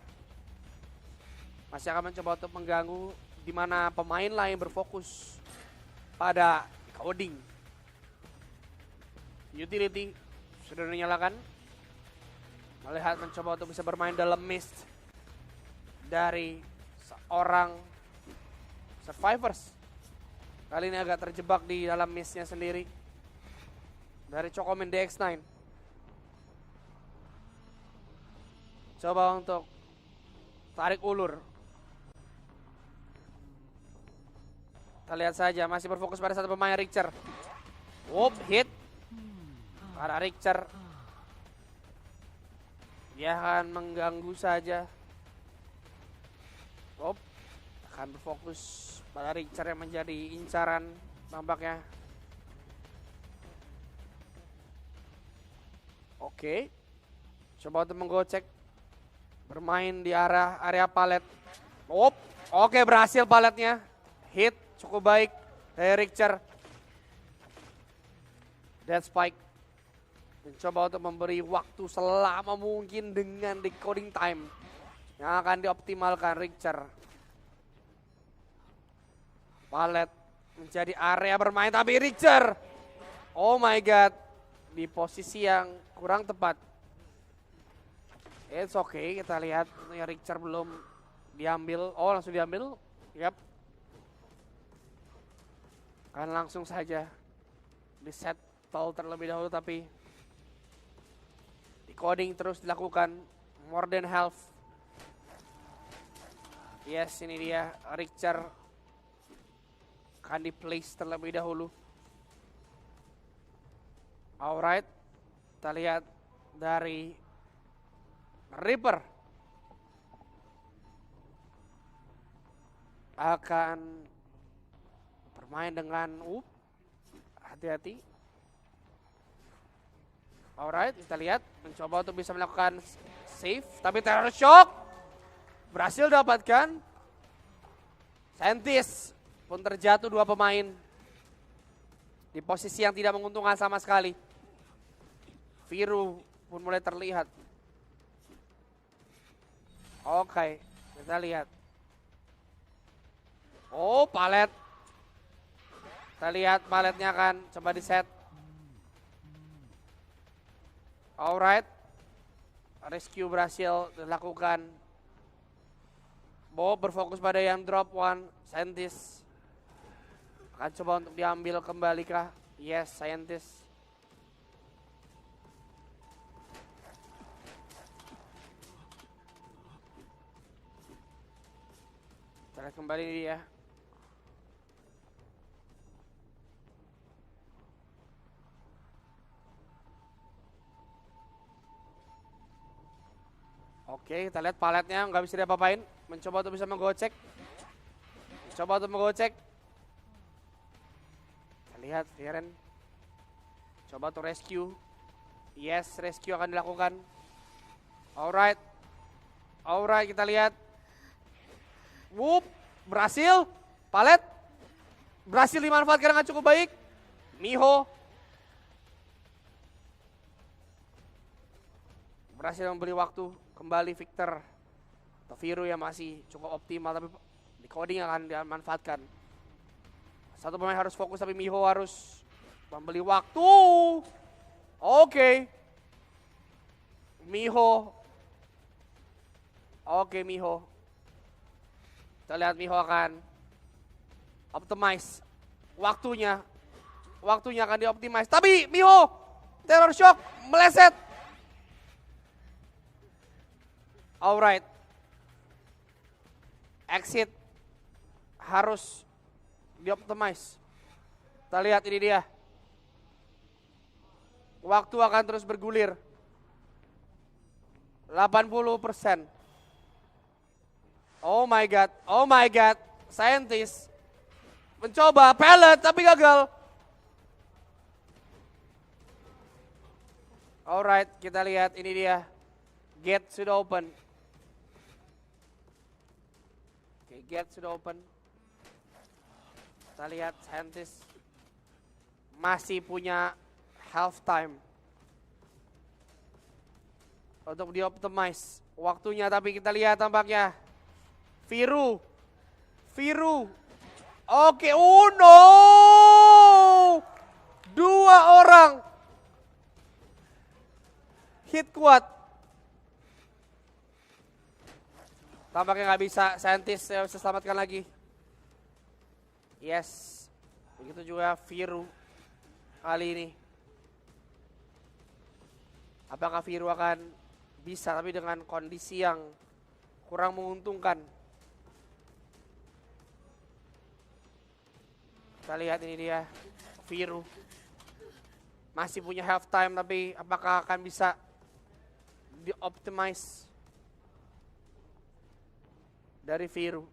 masih akan mencoba untuk mengganggu, di mana pemain lain berfokus pada coding. Utility sudah dinyalakan. Melihat mencoba untuk bisa bermain dalam mist dari seorang survivors. Kali ini agak terjebak di dalam mistnya sendiri dari Chocomin DX9. Coba untuk tarik ulur. Kita lihat saja, masih berfokus pada satu pemain, Richter. Hit. Para Richter. Dia akan mengganggu saja. Akan berfokus pada Richter yang menjadi incaran nampaknya. Oke. Coba untuk menggocek. Bermain di area palet. Oke, berhasil paletnya. Hit cukup baik dari Richter. Dead Spike mencoba untuk memberi waktu selama mungkin dengan decoding time yang akan dioptimalkan Richter. Palet menjadi area bermain, tapi Richter, oh my god, di posisi yang kurang tepat. It's okay, kita lihat Richter belum diambil. Oh, langsung diambil. Yap. Kan langsung saja di set terlebih dahulu, tapi decoding terus dilakukan. More than half. Yes, ini dia Richter akan di place terlebih dahulu. Alright, kita lihat dari Reaper akan bermain dengan hati-hati. Alright, kita lihat mencoba untuk bisa melakukan save, tapi Terror Shock berhasil dapatkan. Scientist pun terjatuh, dua pemain di posisi yang tidak menguntungkan sama sekali. Viru pun mulai terlihat. Oke, kita lihat. Palet. Kita lihat paletnya kan, coba di set. Alright, rescue berhasil dilakukan. Bob berfokus pada yang drop one, Scientist. Akan coba untuk diambil kembali kah? Yes, Scientist. Kita lihat kembali dia. Oke, kita lihat paletnya nggak bisa diapa-apain. Mencoba untuk bisa menggocek. Coba untuk menggocek. Kita lihat Viren. Coba untuk rescue. Yes, rescue akan dilakukan. Alright. Alright, kita lihat. Berhasil. Palet. Berhasil dimanfaatkan dengan cukup baik. Miho. Berhasil membeli waktu. Kembali Victor atau Viru yang masih cukup optimal, tapi decoding akan dimanfaatkan. Satu pemain harus fokus, tapi Miho harus membeli waktu. Oke. Miho. Oke, Miho. Kita lihat Miho akan optimize waktunya. Waktunya akan dioptimize, tapi Miho Terror Shock meleset. Alright, exit harus dioptimize. Kita lihat ini dia. Waktu akan terus bergulir. 80%. Oh my god, Scientist mencoba pellet tapi gagal. Alright, kita lihat ini dia. Gate sudah open. Gate sudah open. Kita lihat Scientist masih punya half time. Untuk di-optimize waktunya, tapi kita lihat tampaknya. Viru. Oke, oh no! 2 orang. Hit kuat. Tampaknya nggak bisa, Scientist bisa selamatkan lagi. Yes. Begitu juga Viru kali ini. Apakah Viru akan bisa, tapi dengan kondisi yang kurang menguntungkan. Kita lihat ini dia, Viru. Masih punya half time, tapi apakah akan bisa di-optimize dari Viru.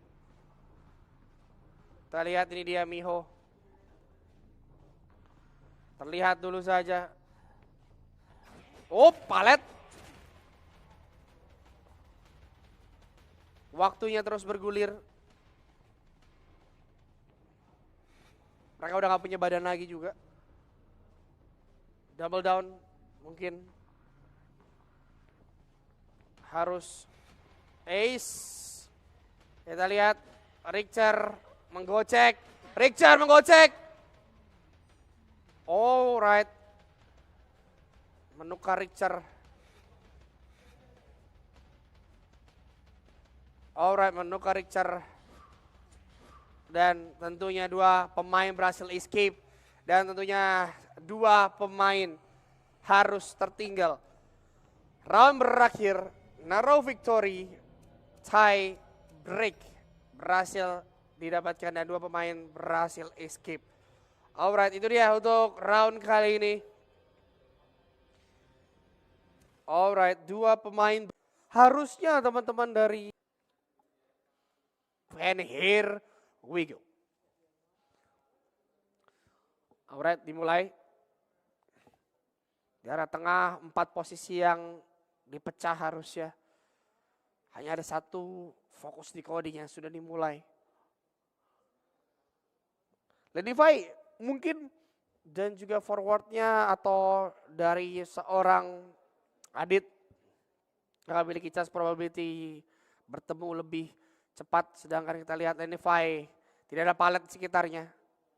Kita lihat ini dia Miho. Terlihat dulu saja. Oh, palet. Waktunya terus bergulir. Mereka udah gak punya badan lagi juga. Double down mungkin. Harus ace. Kita lihat Richter menggocek. Alright. Menukar Richter. Dan tentunya 2 pemain berhasil escape. Dan tentunya 2 pemain harus tertinggal. Round berakhir, narrow victory, tie break berhasil didapatkan dan 2 pemain berhasil escape. Alright, itu dia untuk round kali ini. Alright, 2 pemain. Harusnya teman-teman dari and here we go. Alright, dimulai. Di arah tengah 4 posisi yang dipecah harusnya. Hanya ada 1 fokus di coding yang sudah dimulai. Lenify mungkin dan juga forwardnya atau dari seorang Adit akan memiliki chance probability bertemu lebih cepat, sedangkan kita lihat Lenify tidak ada palet di sekitarnya.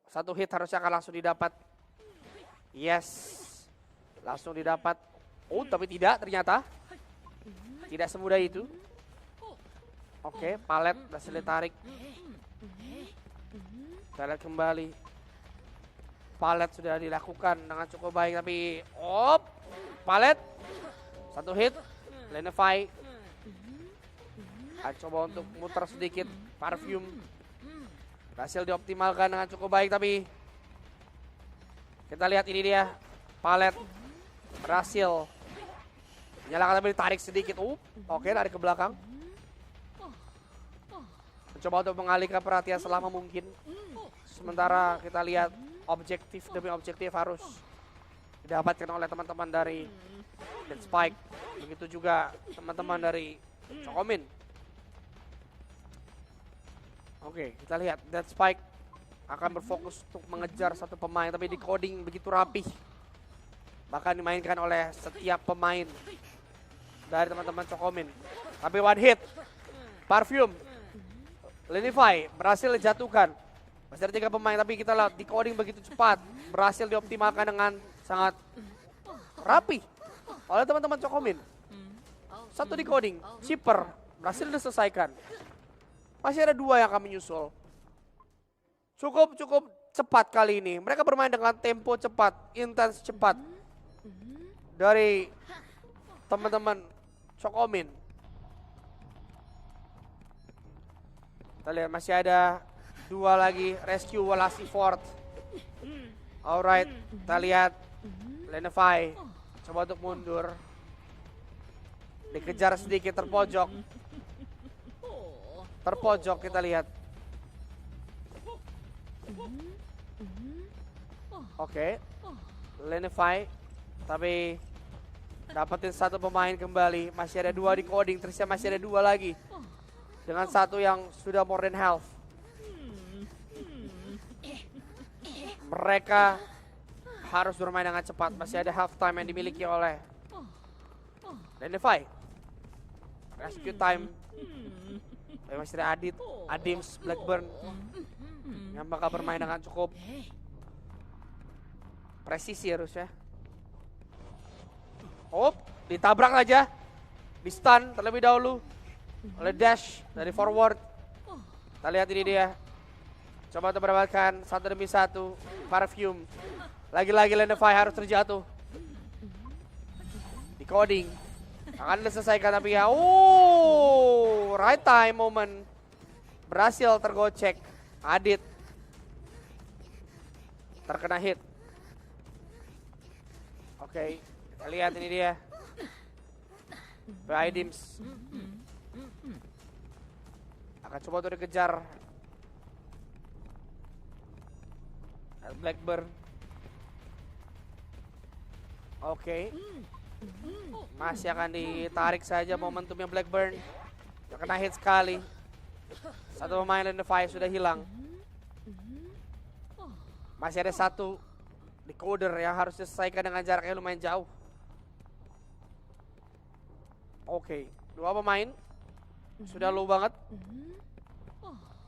1 hit harusnya akan langsung didapat. Yes, langsung didapat. Oh, tapi tidak ternyata. Tidak semudah itu. Oke, palet berhasil ditarik. Kita lihat kembali. Palet sudah dilakukan dengan cukup baik, tapi palet 1 hit. Lenify coba untuk muter sedikit. Parfum berhasil dioptimalkan dengan cukup baik, tapi kita lihat ini dia. Palet berhasil menyalakan, tapi ditarik sedikit. Oke, tarik ke belakang. Mencoba untuk mengalihkan perhatian selama mungkin. Sementara kita lihat objektif demi objektif harus didapatkan oleh teman-teman dari Dead Spike. Begitu juga teman-teman dari Chocomin. Oke, kita lihat Dead Spike akan berfokus untuk mengejar 1 pemain, tapi di coding begitu rapih. Bahkan dimainkan oleh setiap pemain dari teman-teman Chocomin. Tapi 1 hit. Parfum. Lenify berhasil dijatuhkan. Masih ada 3 pemain, tapi kita lihat di coding begitu cepat. Berhasil dioptimalkan dengan sangat rapi oleh teman-teman Chocomin. 1 di coding. Chipper berhasil diselesaikan. Masih ada 2 yang akan menyusul. Cukup cepat kali ini. Mereka bermain dengan tempo cepat, intens cepat. Dari teman-teman Chocomin. Kita lihat masih ada 2 lagi rescue Walasi Fort. Alright, kita lihat Lenify coba untuk mundur. Dikejar sedikit terpojok. Kita lihat. Oke, Lenify tapi dapetin 1 pemain kembali. Masih ada 2 di coding, terusnya masih ada 2 lagi. Dengan 1 yang sudah more than health. Mereka harus bermain dengan cepat. Masih ada half time yang dimiliki oleh Lendify. Rescue time. Tapi masih ada Adit, Adims, Blackburn yang bakal bermain dengan cukup presisi harusnya. Oh, ditabrak aja. Di stun terlebih dahulu oleh Dash dari forward. Kita lihat ini dia. Coba untuk mendapatkan satu demi satu. Perfume. Lagi-lagi Lendify harus terjatuh. Decoding. Akan diselesaikan tapi ya. Right time moment. Berhasil tergocek. Adit. Terkena hit. Oke, kita lihat ini dia. Adims. Akan coba untuk dikejar. Blackburn. Oke. Masih akan ditarik saja momentumnya Blackburn. Terkena hit sekali. Satu pemain Lendify sudah hilang. Masih ada satu decoder yang harus diselesaikan dengan jarak yang lumayan jauh. Oke, dua pemain sudah low banget.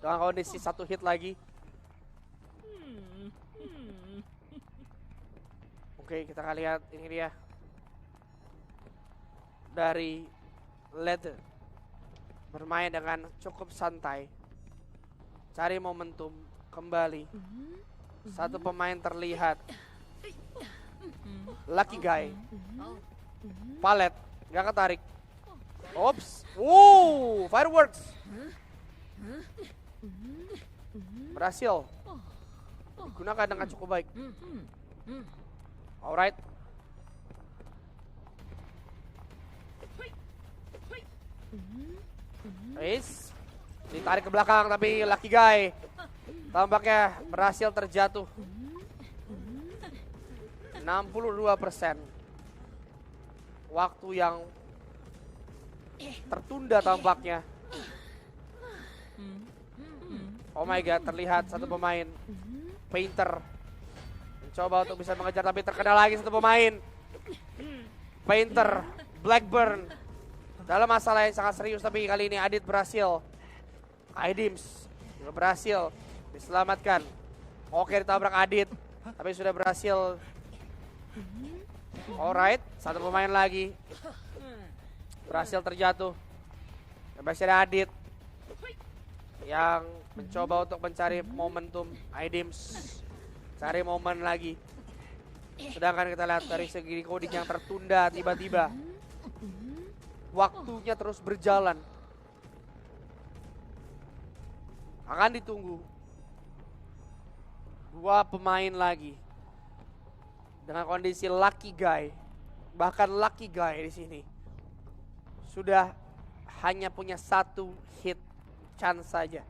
Dengan kondisi satu hit lagi. Oke, kita akan lihat ini dia. Dari Leather bermain dengan cukup santai. Cari momentum kembali. Satu pemain terlihat. Lucky Guy. Palet, gak ketarik. Ops. Fireworks. Berhasil. Digunakan dengan cukup baik. Alright. Ace ditarik ke belakang tapi Lucky Guy tampaknya berhasil terjatuh. 62%. Waktu yang tertunda tampaknya. Oh my god, terlihat satu pemain Painter mencoba untuk bisa mengejar tapi terkena lagi satu pemain Painter, Blackburn dalam masalah yang sangat serius, tapi kali ini Adit berhasil. Adims juga berhasil diselamatkan. Oke, ditabrak Adit tapi sudah berhasil. Alright, satu pemain lagi berhasil terjatuh. Masih ada Adit yang mencoba untuk mencari momentum. Adims cari momen lagi. Sedangkan kita lihat dari segi coding yang tertunda tiba-tiba. Waktunya terus berjalan. Akan ditunggu dua pemain lagi dengan kondisi Lucky Guy. Bahkan Lucky Guy di sini sudah hanya punya satu hit chance saja.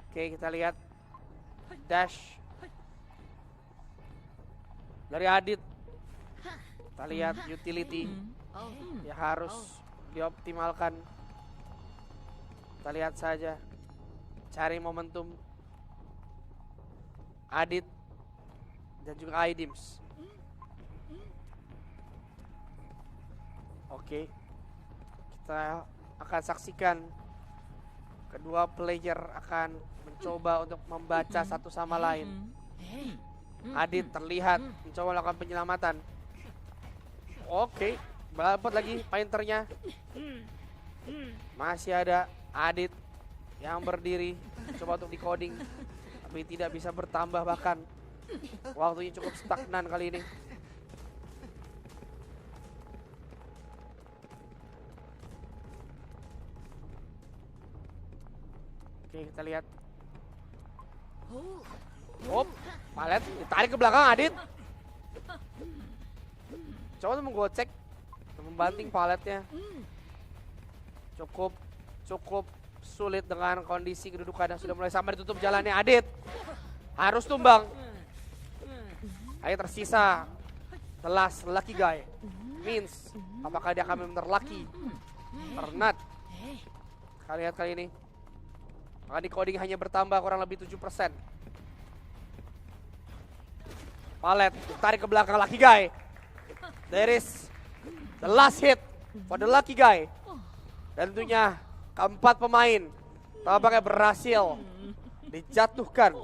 Oke, kita lihat dash dari Adit. Kita lihat utility yang harus dioptimalkan. Kita lihat saja. Cari momentum Adit dan juga Adims. Oke, kita akan saksikan kedua player akan mencoba untuk membaca satu sama lain. Adit terlihat mencoba melakukan penyelamatan. Oke, dapat lagi painternya. Masih ada Adit yang berdiri coba untuk decoding tapi tidak bisa bertambah, bahkan waktunya cukup stagnan kali ini. Oke, kita lihat. Palet ditarik ke belakang Adit. Coba untuk menggocek, membanting paletnya. Cukup sulit dengan kondisi kedudukan yang sudah mulai sama. Ditutup jalannya Adit. Harus tumbang. Ayo tersisa the last Lucky Guy. Means apakah dia akan benar lucky or not? Kita lihat kali ini. Maka di coding hanya bertambah kurang lebih 7%. Palet tarik ke belakang Lucky Guy. There is the last hit for the Lucky Guy. Dan tentunya keempat pemain tampaknya berhasil dijatuhkan.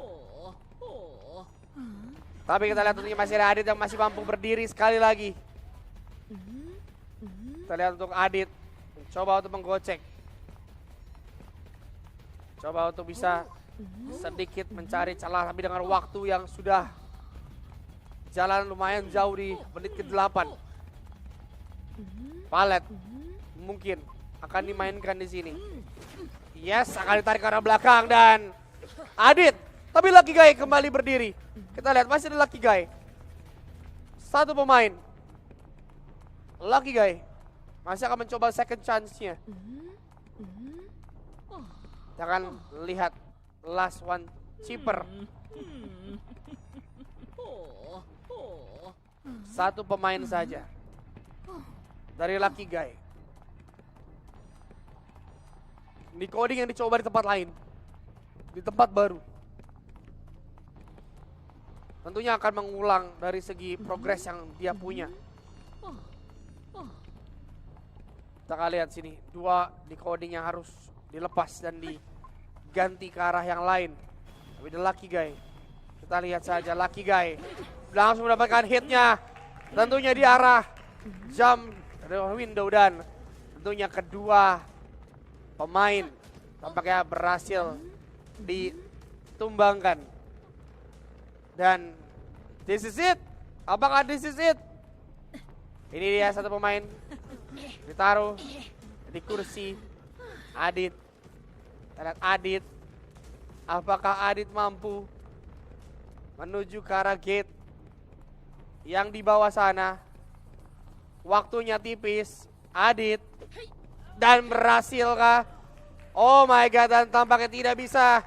Tapi kita lihat tentunya masih ada Adit yang masih mampu berdiri sekali lagi. Kita lihat untuk Adit coba untuk menggocek. Coba untuk bisa sedikit mencari celah, tapi dengan waktu yang sudah jalan lumayan jauh di menit ke-8. Palet mungkin akan dimainkan di sini. Yes, akan ditarik ke arah belakang dan Adit. Tapi Lucky Guy kembali berdiri. Kita lihat masih ada Lucky Guy. Satu pemain. Lucky Guy masih akan mencoba second chance-nya. Kita akan lihat last one cheaper. Satu pemain saja dari Lucky Guy. Ini coding yang dicoba di tempat lain, di tempat baru. Tentunya akan mengulang dari segi progres yang dia punya. Kita akan lihat sini, 2 decoding yang harus dilepas dan diganti ke arah yang lain. Tapi the Lucky Guy, kita lihat saja Lucky Guy langsung mendapatkan hitnya. Tentunya di arah jump window dan tentunya kedua pemain tampaknya berhasil ditumbangkan. Dan this is it. Apakah this is it? Ini dia satu pemain ditaruh di kursi Adit. Kita lihat Adit. Apakah Adit mampu menuju ke arah gate yang di bawah sana? Waktunya tipis. Adit. Dan berhasilkah? Oh my god, dan tampaknya tidak bisa.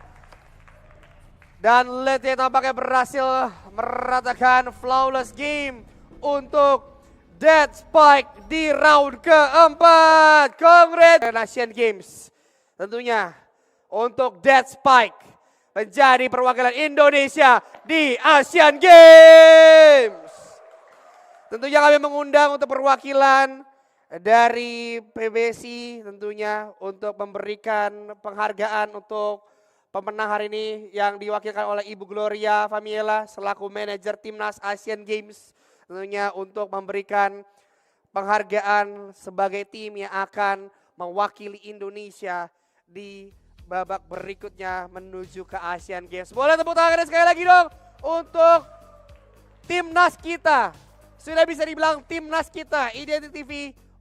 Dan Lete tampaknya berhasil meratakan flawless game untuk Dead Spike di round keempat. Congrats Asian Games. Tentunya untuk Dead Spike menjadi perwakilan Indonesia di Asian Games. Tentunya kami mengundang untuk perwakilan dari PBSI tentunya untuk memberikan penghargaan untuk pemenang hari ini yang diwakilkan oleh Ibu Gloria Famiela selaku manajer Timnas Asian Games. Tentunya untuk memberikan penghargaan sebagai tim yang akan mewakili Indonesia di babak berikutnya menuju ke Asian Games. Boleh tepuk tangan sekali lagi dong untuk Timnas kita. Sudah bisa dibilang Timnas kita, Identity TV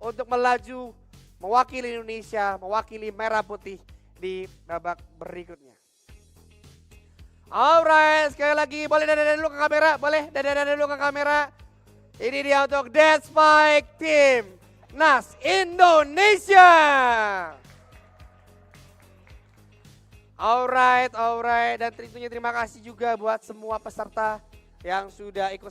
untuk melaju mewakili Indonesia, mewakili Merah Putih di babak berikutnya. Alright, sekali lagi boleh dada dulu ke kamera, boleh dada dulu ke kamera. Ini dia untuk Dead Spike Team Nas Indonesia. Alright, dan tentunya terima kasih juga buat semua peserta yang sudah ikut